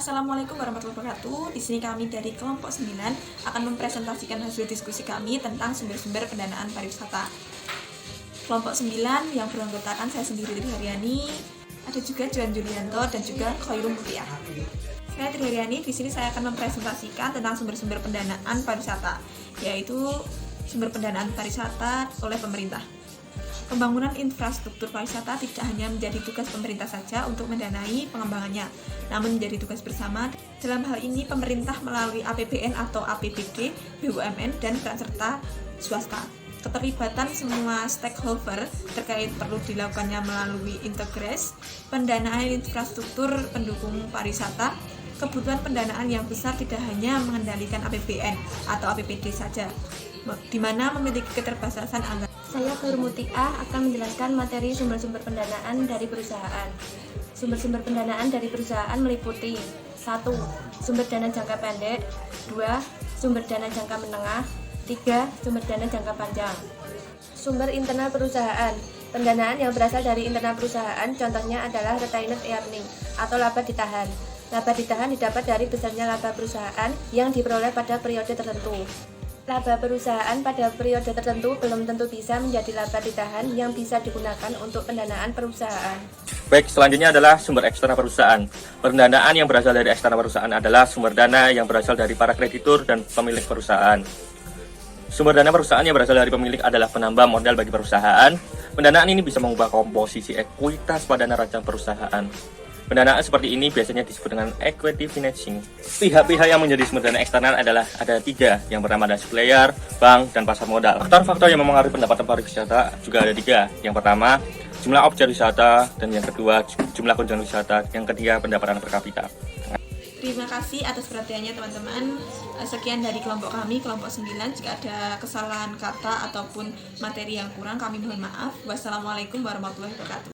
Assalamualaikum warahmatullahi wabarakatuh. Di sini kami dari kelompok 9 akan mempresentasikan hasil diskusi kami tentang sumber-sumber pendanaan pariwisata. Kelompok 9 yang beranggotakan saya sendiri Tri Haryani, ada juga Johan Julianto dan juga Khairul Mutia. Saya Tri Haryani, di sini saya akan mempresentasikan tentang sumber-sumber pendanaan pariwisata, yaitu sumber pendanaan pariwisata oleh pemerintah. Pembangunan infrastruktur pariwisata tidak hanya menjadi tugas pemerintah saja untuk mendanai pengembangannya, namun menjadi tugas bersama. Dalam hal ini, pemerintah melalui APBN atau APBD, BUMN, dan peran serta swasta. Keterlibatan semua stakeholder terkait perlu dilakukannya melalui integrasi pendanaan infrastruktur pendukung pariwisata. Kebutuhan pendanaan yang besar tidak hanya mengendalikan APBN atau APBD saja, di mana memiliki keterbatasan anggaran. Saya Khairul Mutia akan menjelaskan materi sumber-sumber pendanaan dari perusahaan. Sumber-sumber pendanaan dari perusahaan meliputi 1. Sumber dana jangka pendek, 2. Sumber dana jangka menengah, 3. Sumber dana jangka panjang. Sumber internal perusahaan. Pendanaan yang berasal dari internal perusahaan contohnya adalah retained earning atau laba ditahan. Laba ditahan didapat dari besarnya laba perusahaan yang diperoleh pada periode tertentu. Laba perusahaan pada periode tertentu belum tentu bisa menjadi laba ditahan yang bisa digunakan untuk pendanaan perusahaan. Baik, selanjutnya adalah sumber eksternal perusahaan. Pendanaan yang berasal dari eksternal perusahaan adalah sumber dana yang berasal dari para kreditur dan pemilik perusahaan. Sumber dana perusahaan yang berasal dari pemilik adalah penambah modal bagi perusahaan. Pendanaan ini bisa mengubah komposisi ekuitas pada neraca perusahaan. Pendanaan seperti ini biasanya disebut dengan equity financing. Pihak-pihak yang menjadi sumber dana eksternal adalah ada 3. Yang pertama adalah supplier, bank, dan pasar modal. Faktor-faktor yang mempengaruhi pendapatan pariwisata juga ada 3. Yang pertama, jumlah objek wisata, dan yang kedua, jumlah kunjungan wisata, yang ketiga, pendapatan per kapita. Terima kasih atas perhatiannya teman-teman. Sekian dari kelompok kami, kelompok 9. Jika ada kesalahan kata ataupun materi yang kurang, kami mohon maaf. Wassalamualaikum warahmatullahi wabarakatuh.